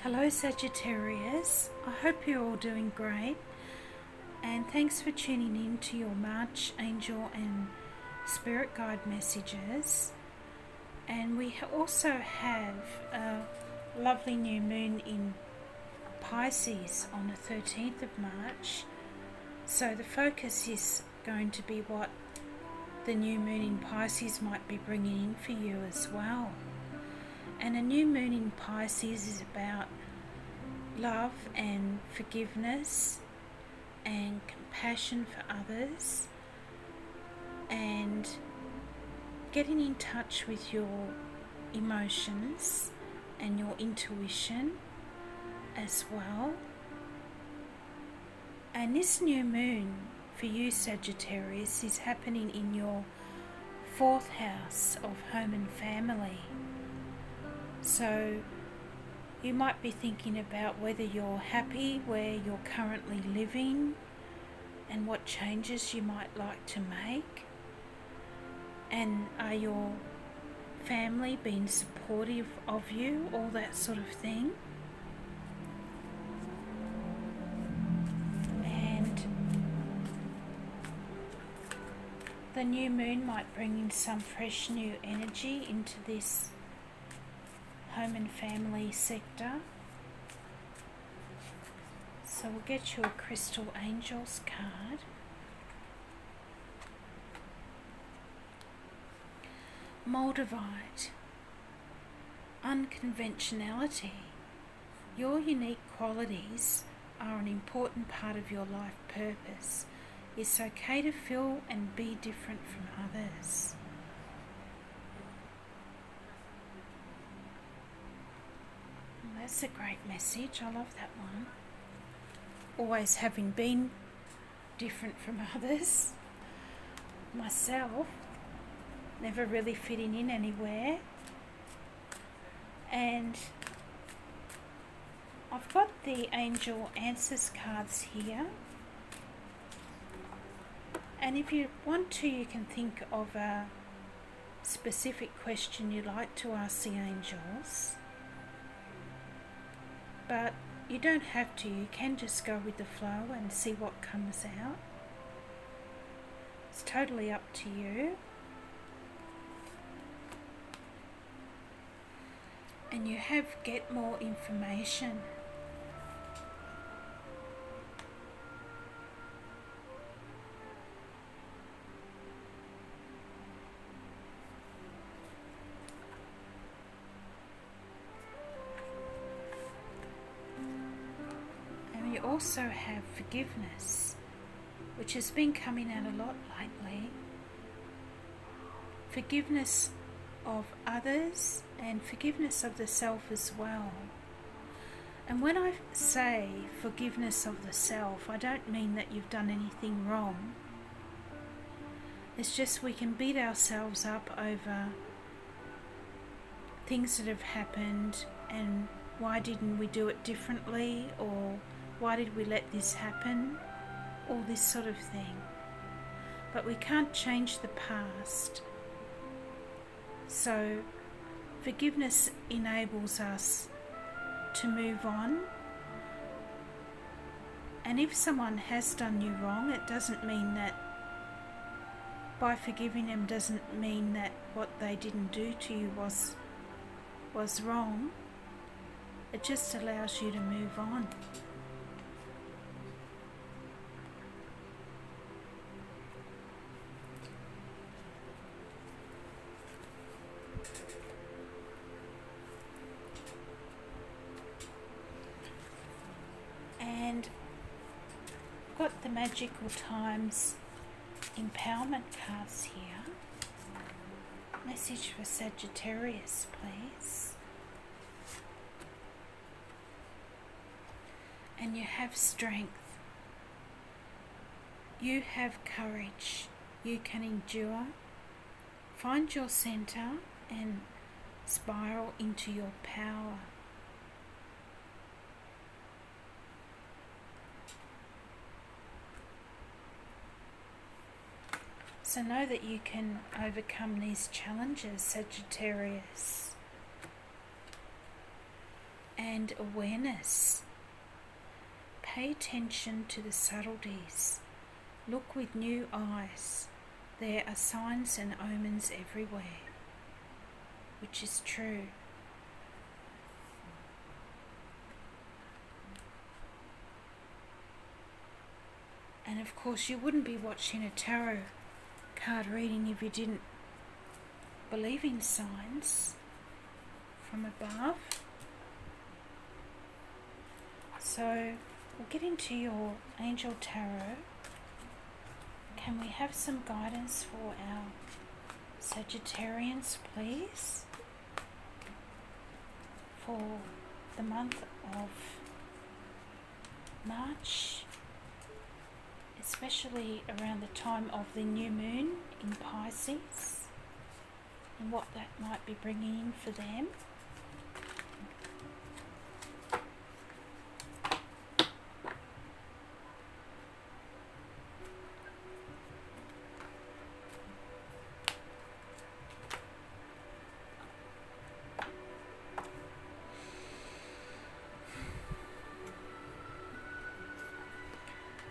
Hello Sagittarius, I hope you're all doing great, and thanks for tuning in to your March angel and spirit guide messages. And we also have a lovely new moon in Pisces on the 13th of March, so the focus is going to be what the new moon in Pisces might be bringing in for you as well. And a new moon in Pisces is about love and forgiveness and compassion for others and getting in touch with your emotions and your intuition as well. And this new moon for you Sagittarius is happening in your 4th house of home and family. So you might be thinking about whether you're happy where you're currently living and what changes you might like to make. And are your family being supportive of you, all that sort of thing. And the new moon might bring in some fresh new energy into this home and family sector. So we'll get you a Crystal Angels card. Moldavite. Unconventionality. Your unique qualities are an important part of your life purpose. It's okay to feel and be different from others. That's a great message. I love that one. Always having been different from others. Myself, never really fitting in anywhere. And I've got the Angel Answers cards here. And if you want to, you can think of a specific question you'd like to ask the angels. But you don't have to, you can just go with the flow and see what comes out. It's totally up to you. And you have get more information. You also have forgiveness, which has been coming out a lot lately. Forgiveness of others and forgiveness of the self as well. And when I say forgiveness of the self, I don't mean that you've done anything wrong. It's just we can beat ourselves up over things that have happened and why didn't we do it differently, or why did we let this happen? All this sort of thing. But we can't change the past. So forgiveness enables us to move on. And if someone has done you wrong, it doesn't mean that by forgiving them doesn't mean that what they didn't do to you was wrong. It just allows you to move on. And got the Magical Times Empowerment cards here. Message for Sagittarius, please. And you have strength. You have courage. You can endure. Find your center and spiral into your power. So know that you can overcome these challenges, Sagittarius. And and awareness. Pay attention to the subtleties. Look with new eyes. There are signs and omens everywhere, which is true. And of course, you wouldn't be watching a tarot card reading if you didn't believe in signs from above. So we'll get into your angel tarot. Can we have some guidance for our Sagittarians, please, for the month of March, especially around the time of the new moon in Pisces, and what that might be bringing in for them?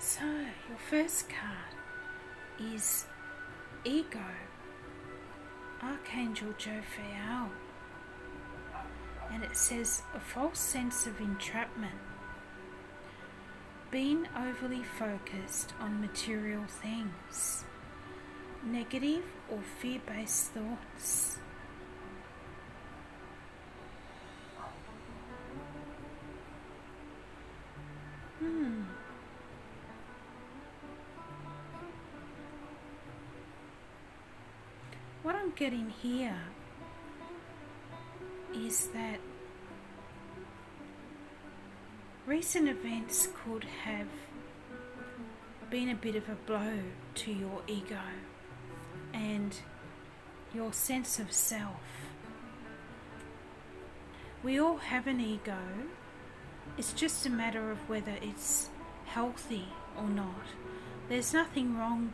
So, your first card is Ego, Archangel Jophiel, and it says a false sense of entrapment, being overly focused on material things, negative or fear-based thoughts. What I'm getting here is that recent events could have been a bit of a blow to your ego and your sense of self. We all have an ego. It's just a matter of whether it's healthy or not. There's nothing wrong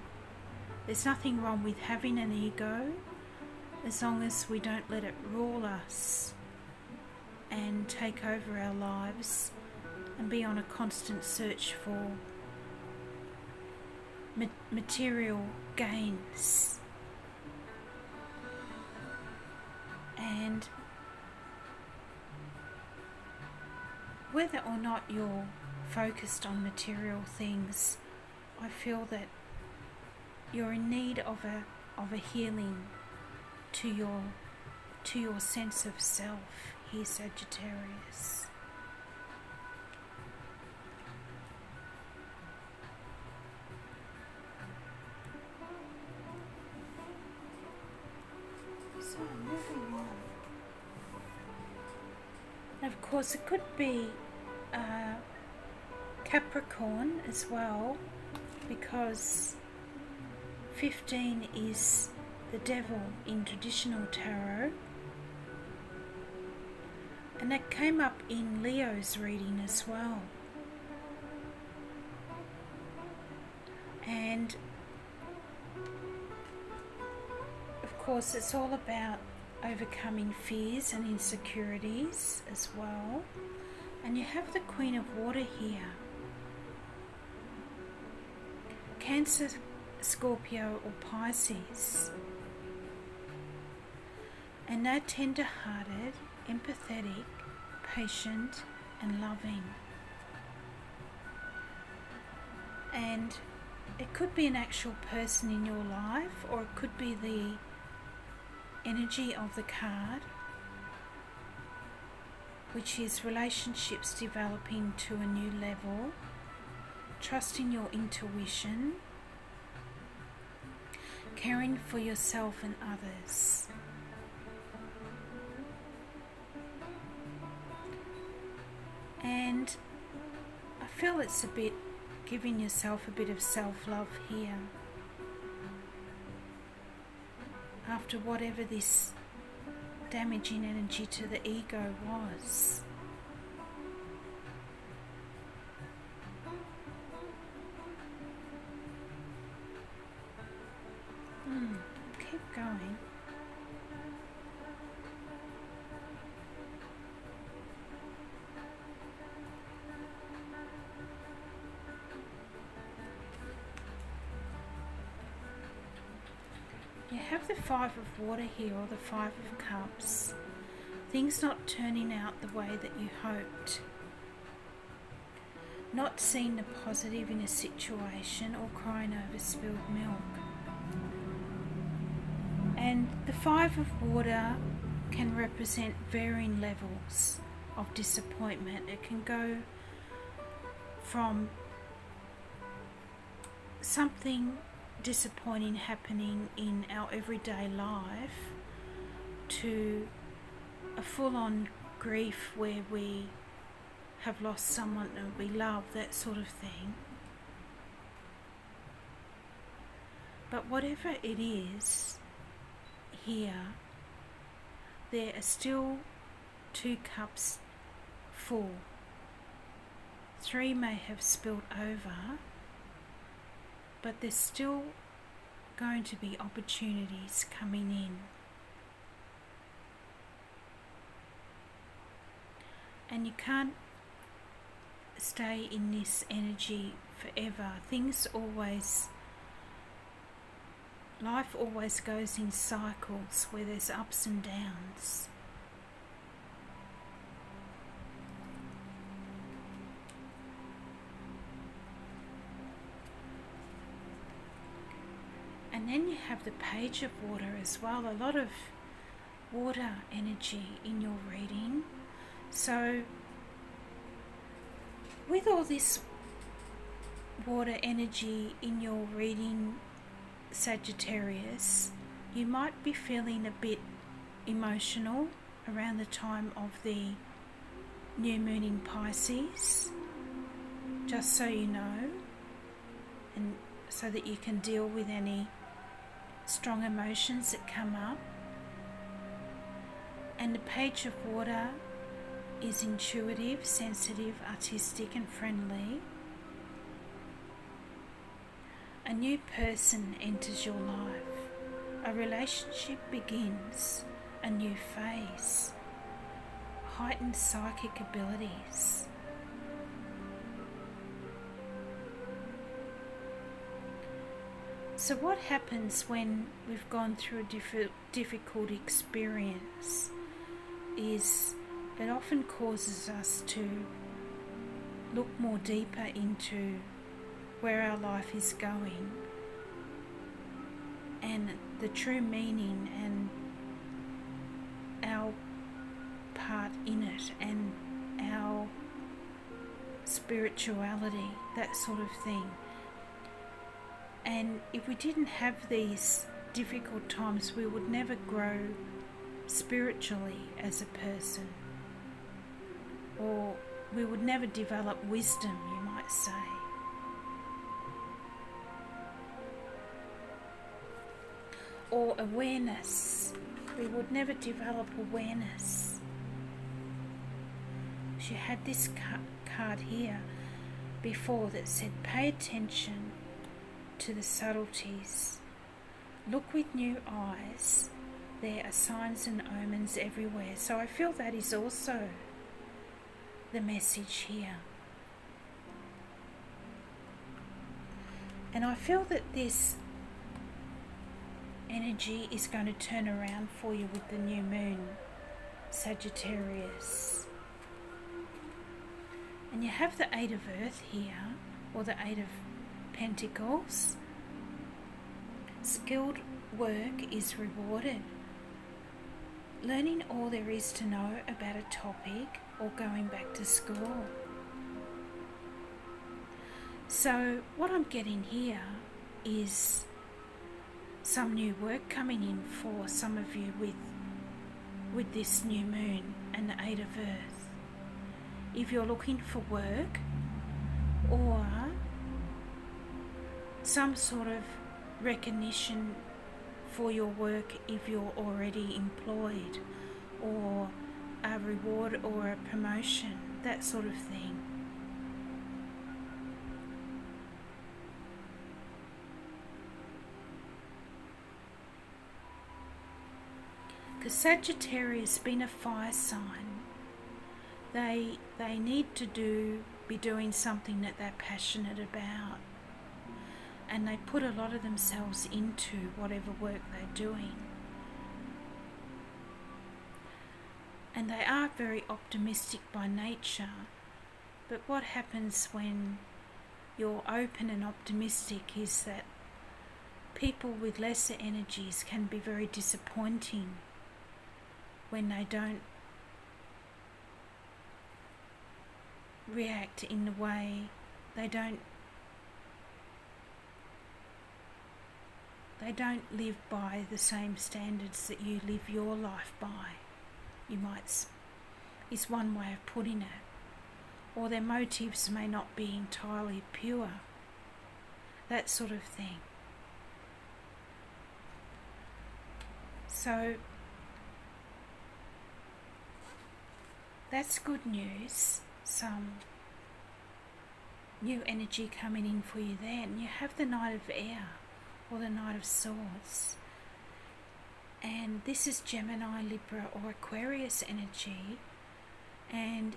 with having an ego, as long as we don't let it rule us and take over our lives and be on a constant search for material gains. And whether or not you're focused on material things, I feel that you're in need of a healing to your sense of self here, Sagittarius. So moving on. And of course, it could be Capricorn as well, because 15 is the devil in traditional tarot, and that came up in Leo's reading as well. And of course, it's all about overcoming fears and insecurities as well. And you have the Queen of Water here. Cancer, Scorpio or Pisces, and they're tender-hearted, empathetic, patient and loving. And it could be an actual person in your life, or it could be the energy of the card, which is relationships developing to a new level, trusting your intuition, caring for yourself and others. And I feel it's a bit giving yourself a bit of self-love here, after whatever this damaging energy to the ego was. Keep going. the Five of Water here, or the Five of Cups, things not turning out the way that you hoped, not seeing the positive in a situation, or crying over spilled milk. And the Five of Water can represent varying levels of disappointment. It can go from something disappointing happening in our everyday life to a full-on grief where we have lost someone that we love, that sort of thing. But whatever it is here, there are still 2 cups full. 3 may have spilled over, but there's still going to be opportunities coming in. And you can't stay in this energy forever. Life always goes in cycles where there's ups and downs. And then you have the Page of Water as well, a lot of water energy in your reading. So with all this water energy in your reading, Sagittarius, you might be feeling a bit emotional around the time of the new moon in Pisces, just so you know, and so that you can deal with any strong emotions that come up. And the Page of Water is intuitive, sensitive, artistic and friendly. A new person enters your life. A relationship begins. A new phase. Heightened psychic abilities. So what happens when we've gone through a difficult experience is it often causes us to look more deeper into where our life is going and the true meaning and our part in it and our spirituality, that sort of thing. And if we didn't have these difficult times, we would never grow spiritually as a person, or we would never develop wisdom, you might say. Or awareness. We would never develop awareness. She had this card here before that said, pay attention to the subtleties. Look with new eyes. There are signs and omens everywhere. So I feel that is also the message here. And I feel that this energy is going to turn around for you with the new moon, Sagittarius. And you have the 8 of Earth here, or the 8 of Pentacles. Skilled work is rewarded. Learning all there is to know about a topic, or going back to school. So what I'm getting here is some new work coming in for some of you with this new moon and the 8 of Earth. If you're looking for work, or some sort of recognition for your work if you're already employed, or a reward or a promotion, that sort of thing. Because Sagittarius, being a fire sign, they need to be doing something that they're passionate about. and they put a lot of themselves into whatever work they're doing. And they are very optimistic by nature, but what happens when you're open and optimistic is that people with lesser energies can be very disappointing when they don't react in the way they don't live by the same standards that you live your life by, is one way of putting it. Or their motives may not be entirely pure, that sort of thing. So that's good news. Some new energy coming in for you there. And you have the Knight of Air, or the Knight of Swords. And this is Gemini, Libra or Aquarius energy. And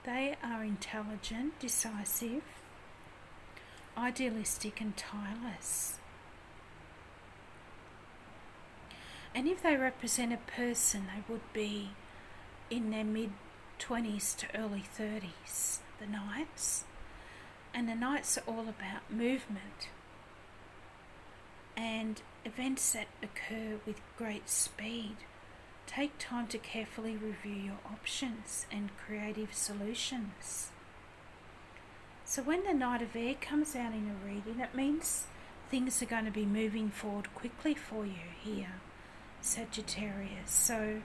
they are intelligent, decisive, idealistic and tireless. And if they represent a person, they would be in their mid-20s to early 30s, the Knights. And the Knights are all about movement and events that occur with great speed. Take time to carefully review your options and creative solutions. So when the Knight of Air comes out in a reading, it means things are going to be moving forward quickly for you here, Sagittarius. So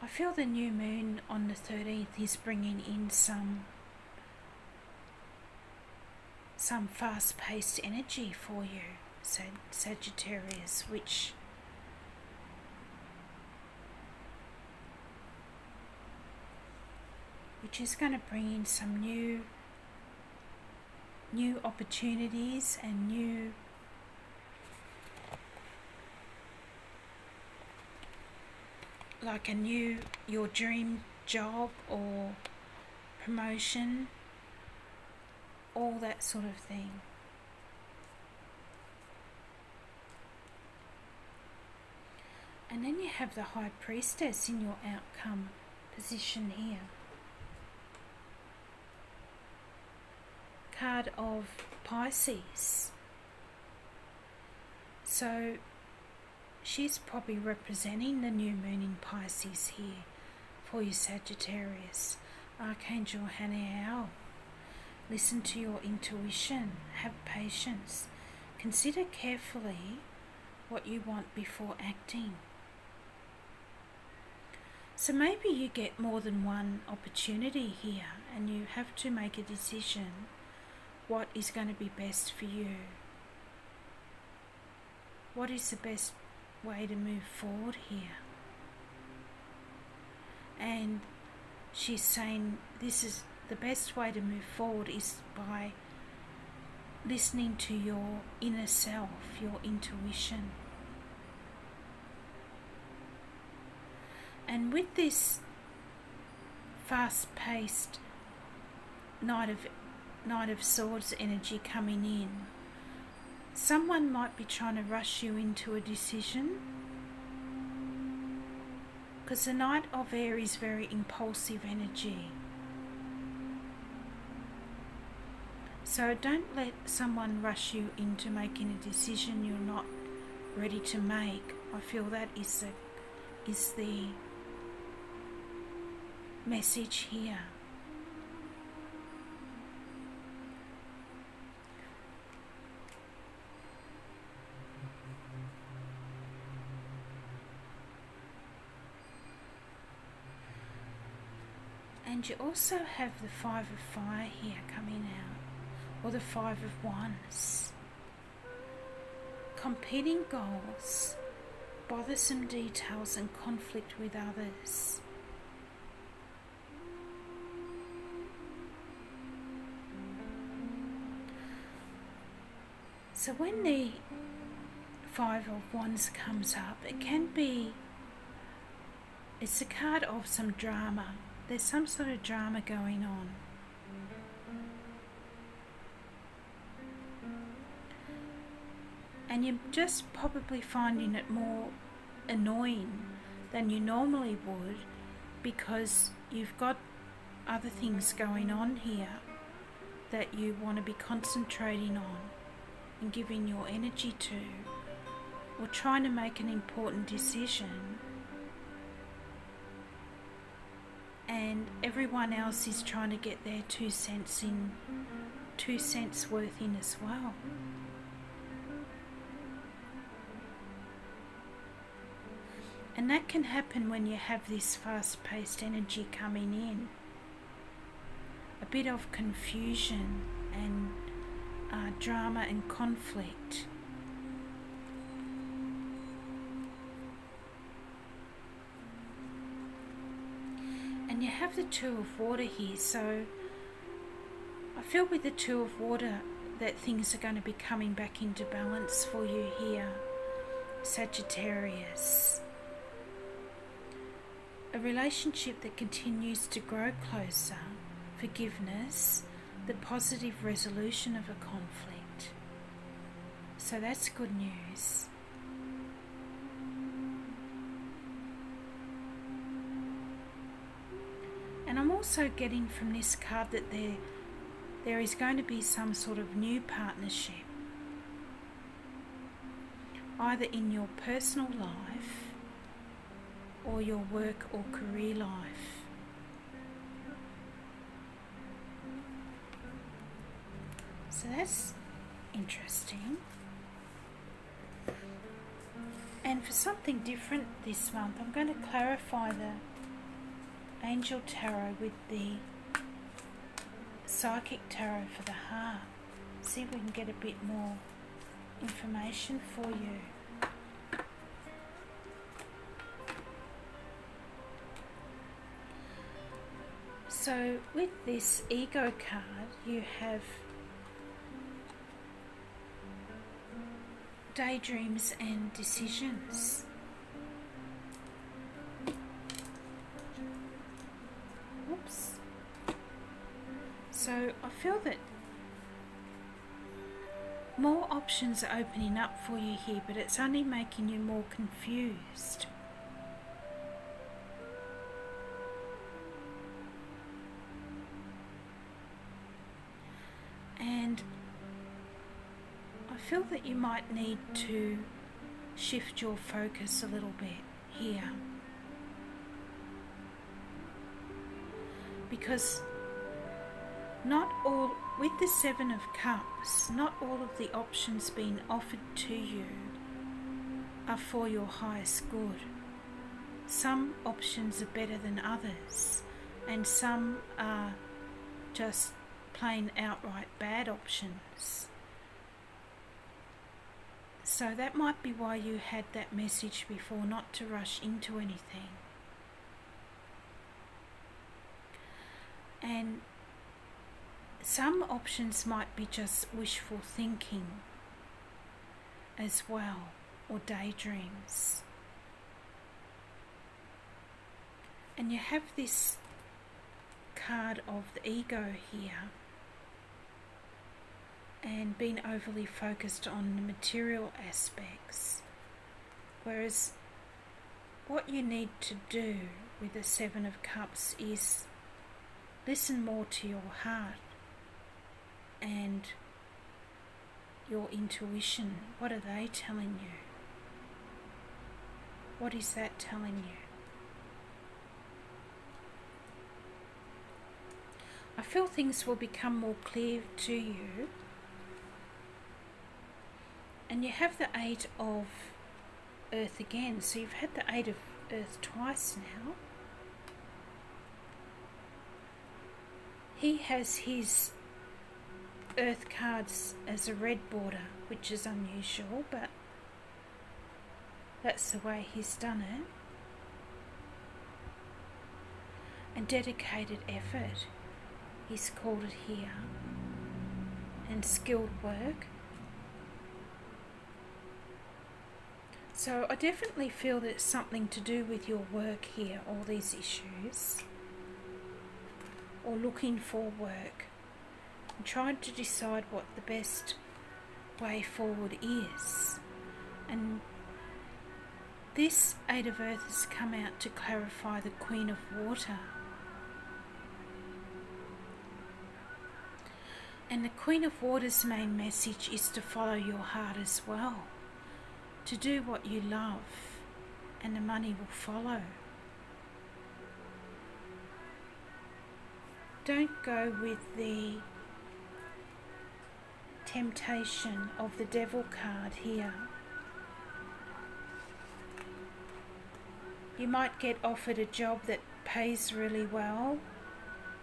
I feel the new moon on the 13th is bringing in some fast-paced energy for you, Sagittarius, which is going to bring in some new opportunities and your dream job or promotion, all that sort of thing. And then you have the High Priestess in your outcome position here. Card of Pisces. So she's probably representing the new moon in Pisces here for you, Sagittarius. Archangel Haniel. Listen to your intuition. Have patience. Consider carefully what you want before acting. So maybe you get more than one opportunity here and you have to make a decision what is going to be best for you. What is the best way to move forward here? And she's saying this is the best way to move forward is by listening to your inner self, your intuition. And with this fast-paced Knight of Swords energy coming in, someone might be trying to rush you into a decision, because the Knight of Air is very impulsive energy. So don't let someone rush you into making a decision you're not ready to make. I feel that is the message here. And you also have the Five of Fire here coming out, or the Five of Wands. Competing goals, bothersome details and conflict with others. So when the Five of Wands comes up, it's a card of some drama. There's some sort of drama going on. and you're just probably finding it more annoying than you normally would because you've got other things going on here that you want to be concentrating on and giving your energy to, or trying to make an important decision, and everyone else is trying to get their 2 cents worth in as well. And that can happen when you have this fast-paced energy coming in. A bit of confusion and drama and conflict. And you have the Two of Water here, so I feel with the Two of Water that things are going to be coming back into balance for you here, Sagittarius. A relationship that continues to grow closer, forgiveness, the positive resolution of a conflict. So that's good news. And I'm also getting from this card that there is going to be some sort of new partnership, either in your personal life or your work or career life. So that's interesting. And for something different this month, I'm going to clarify the Angel Tarot with the Psychic Tarot for the heart. See if we can get a bit more information for you. So with this Ego card, you have daydreams and decisions. Oops. So I feel that more options are opening up for you here, but it's only making you more confused. And I feel that you might need to shift your focus a little bit here, because not all, with the Seven of Cups, not all of the options being offered to you are for your highest good. Some options are better than others, and some are just plain outright bad options. So that might be why you had that message before, not to rush into anything. And some options might be just wishful thinking as well, or daydreams. And you have this card of the ego here, and being overly focused on the material aspects, whereas what you need to do with the Seven of Cups is listen more to your heart and your intuition. What are they telling you? What is that telling you? I feel things will become more clear to you. And you have the Eight of Earth again. So you've had the Eight of Earth twice now. He has his Earth cards as a red border, which is unusual, but that's the way he's done it. And dedicated effort, he's called it here. And skilled work. So I definitely feel that it's something to do with your work here, all these issues, or looking for work, and trying to decide what the best way forward is. And this Eight of Earth has come out to clarify the Queen of Water. And the Queen of Water's main message is to follow your heart as well, to do what you love, and the money will follow. Don't go with the temptation of the Devil card here. You might get offered a job that pays really well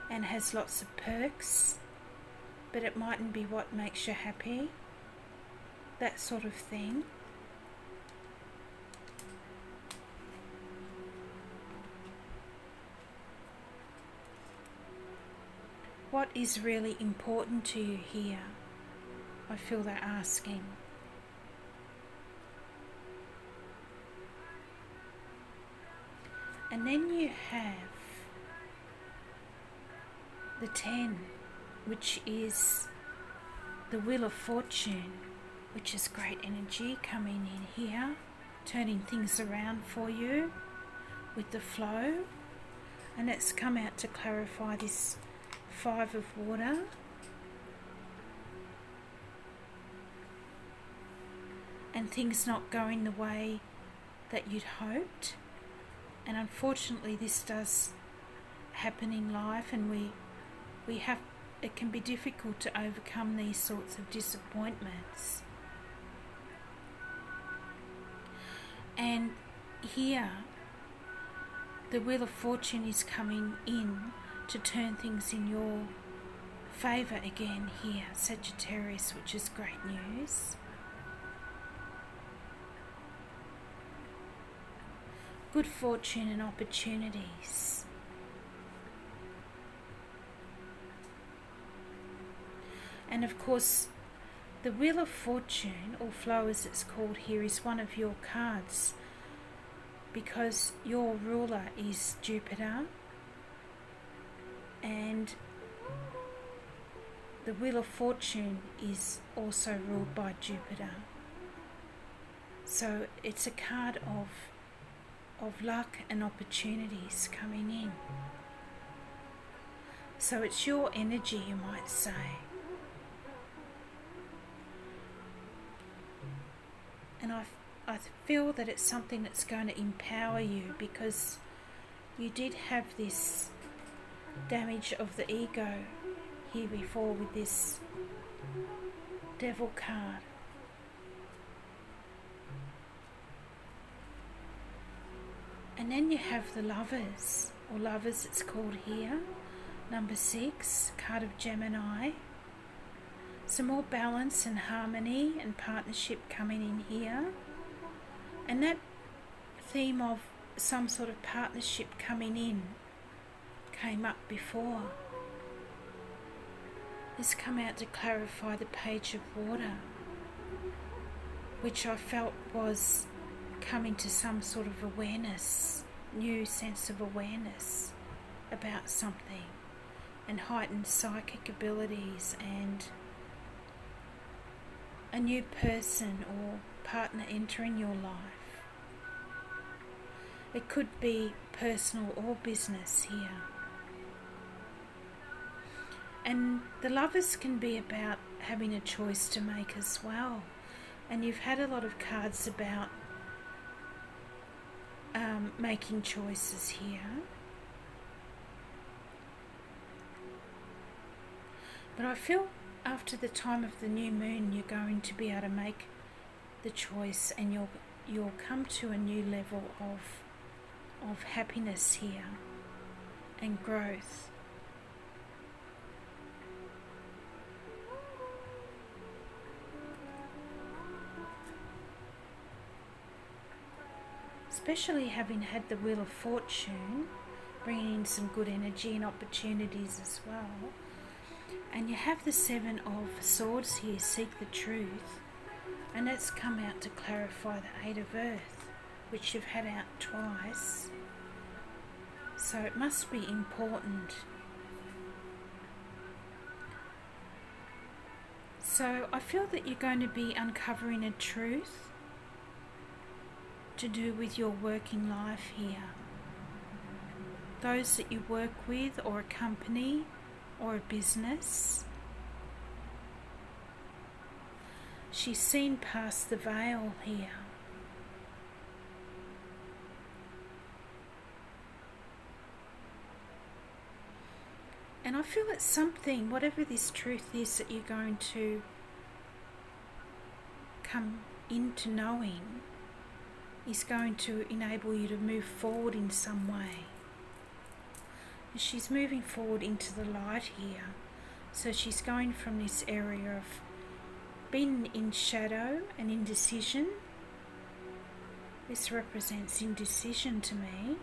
and has lots of perks, but it mightn't be what makes you happy. That sort of thing. What is really important to you here? I feel they're asking. And then you have the 10, which is the Wheel of Fortune, which is great energy coming in here, turning things around for you with the flow. And it's come out to clarify this Five of Water. And things not going the way that you'd hoped. And unfortunately this does happen in life, and we have, it can be difficult to overcome these sorts of disappointments. And here the Wheel of Fortune is coming in to turn things in your favour again here, Sagittarius, which is great news. Good fortune and opportunities. And of course, the Wheel of Fortune, or flow as it's called here, is one of your cards because your ruler is Jupiter, and the Wheel of Fortune is also ruled by Jupiter. So it's a card of luck and opportunities coming in. So it's your energy, you might say. And I feel that it's something that's going to empower you, because you did have this damage of the ego here before with this Devil card. And then you have the Lovers, or Lovers it's called here, number 6, card of Gemini. Some more balance and harmony and partnership coming in here. And that theme of some sort of partnership coming in came up before. This come out to clarify the Page of Water, which I felt was coming to some sort of awareness, new sense of awareness about something, and heightened psychic abilities, and a new person or partner entering your life. It could be personal or business here. And the Lovers can be about having a choice to make as well. And you've had a lot of cards about making choices here. But I feel after the time of the new moon, you're going to be able to make the choice, and you'll come to a new level of happiness here and growth. Especially having had the Wheel of Fortune, bringing in some good energy and opportunities as well. And you have the 7 of Swords here, Seek the Truth. And that's come out to clarify the 8 of Earth, which you've had out twice. So it must be important. So I feel that you're going to be uncovering a truth to do with your working life here. Those that you work with, or a company, or a business. She's seen past the veil here. And I feel it's something, whatever this truth is that you're going to come into knowing, is going to enable you to move forward in some way. And she's moving forward into the light here. So she's going from this area of being in shadow and indecision. This represents indecision to me.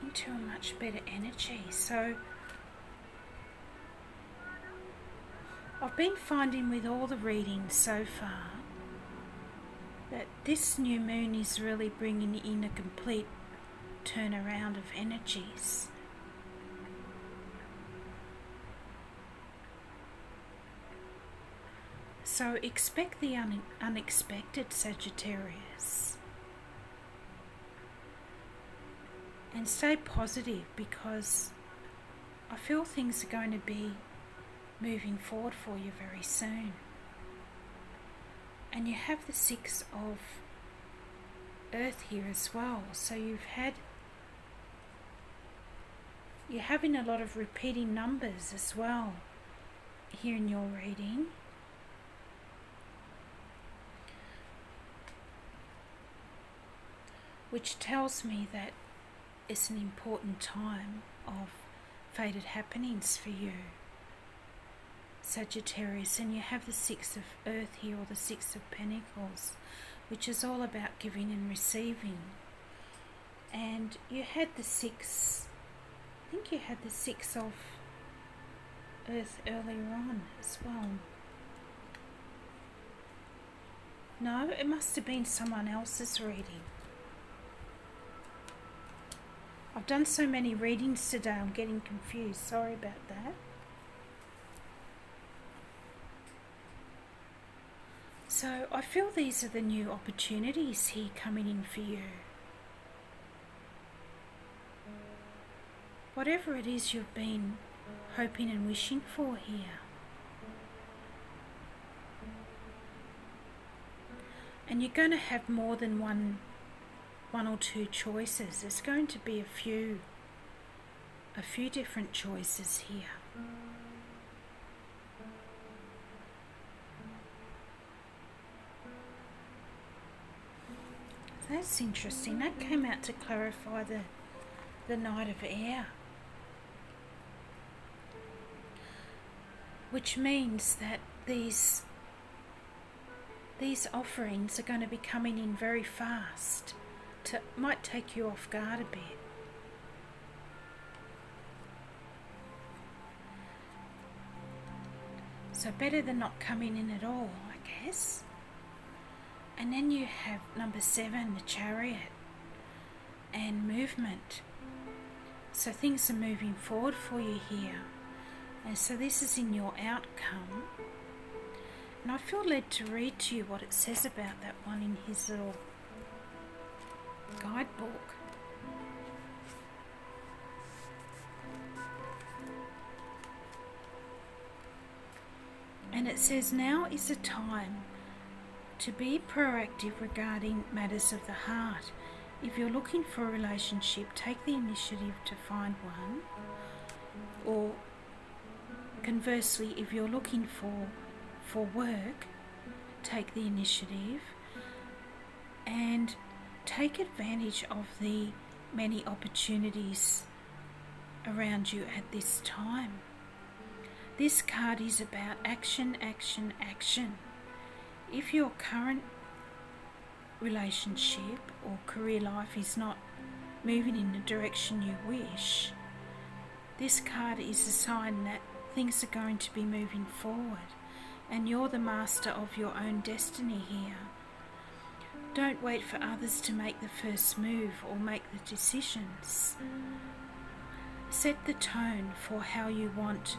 Into a much better energy. So I've been finding with all the readings so far that this new moon is really bringing in a complete turnaround of energies. So expect the unexpected, Sagittarius. And stay positive, because I feel things are going to be moving forward for you very soon. And you have the Six of Earth here as well. So you're having a lot of repeating numbers as well here in your reading. Which tells me that it's an important time of fated happenings for you, Sagittarius. And you have the Six of Earth here, or the Six of Pentacles, which is all about giving and receiving. And you had the Six, I think you had the Six of Earth earlier on as well. No, it must have been someone else's reading. I've done so many readings today, I'm getting confused. Sorry about that. So I feel these are the new opportunities here coming in for you. Whatever it is you've been hoping and wishing for here. And you're going to have more than one or two choices. There's going to be a few different choices here. That's interesting. That came out to clarify the Knight of Air. Which means that these offerings are going to be coming in very fast. Might take you off guard a bit. So better than not coming in at all, I guess. And then you have number 7, the Chariot, and movement. So things are moving forward for you here. And so this is in your outcome. And I feel led to read to you what it says about that one in his little guidebook. And it says, now is the time to be proactive regarding matters of the heart. If you're looking for a relationship, take the initiative to find one. Or conversely, if you're looking for work, take the initiative and take advantage of the many opportunities around you at this time. This card is about action, action, action. If your current relationship or career life is not moving in the direction you wish, this card is a sign that things are going to be moving forward, and you're the master of your own destiny here. Don't wait for others to make the first move or make the decisions. Set the tone for how you want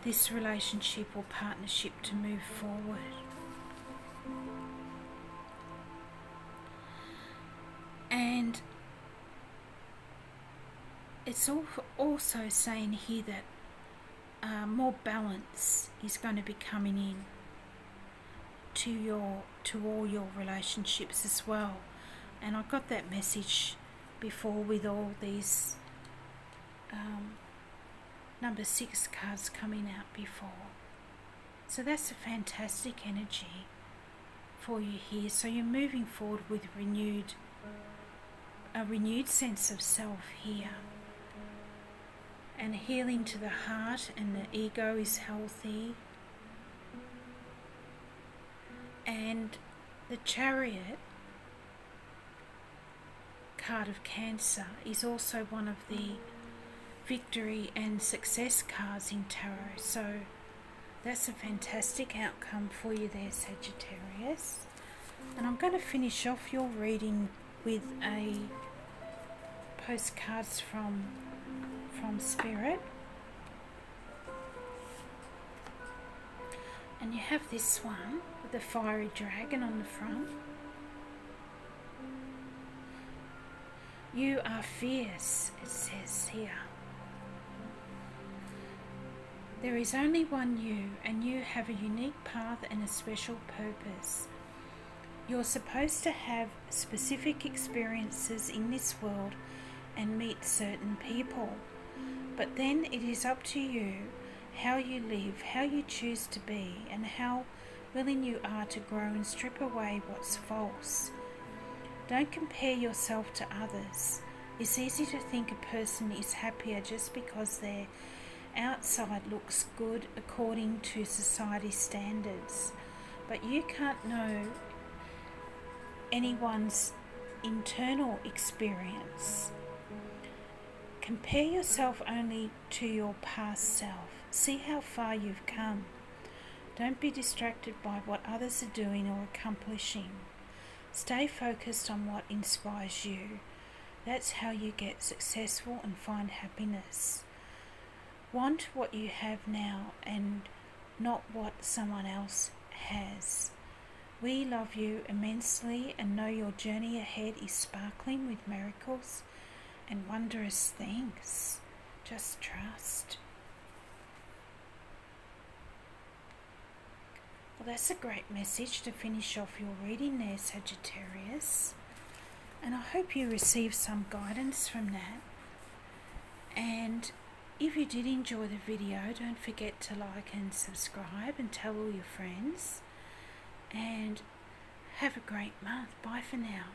this relationship or partnership to move forward. And it's also saying here that more balance is going to be coming in to all your relationships as well. And I got that message before with all these number 6 cards coming out before. So that's a fantastic energy for you here. So you're moving forward with a renewed sense of self here. And healing to the heart, and the ego is healthy. And the Chariot card of Cancer is also one of the victory and success cards in tarot. So that's a fantastic outcome for you there, Sagittarius. And I'm going to finish off your reading with a postcards from Spirit. And you have this one with the fiery dragon on the front. You are fierce, it says here. There is only one you, and you have a unique path and a special purpose. You're supposed to have specific experiences in this world and meet certain people. But then it is up to you how you live, how you choose to be, and how willing you are to grow and strip away what's false. Don't compare yourself to others. It's easy to think a person is happier just because their outside looks good according to society's standards. But you can't know anyone's internal experience. Compare yourself only to your past self. See how far you've come. Don't be distracted by what others are doing or accomplishing. Stay focused on what inspires you. That's how you get successful and find happiness. Want what you have now and not what someone else has. We love you immensely and know your journey ahead is sparkling with miracles and wondrous things. Just trust. Well, that's a great message to finish off your reading there, Sagittarius. And I hope you received some guidance from that. And if you did enjoy the video, don't forget to like and subscribe and tell all your friends. And have a great month. Bye for now.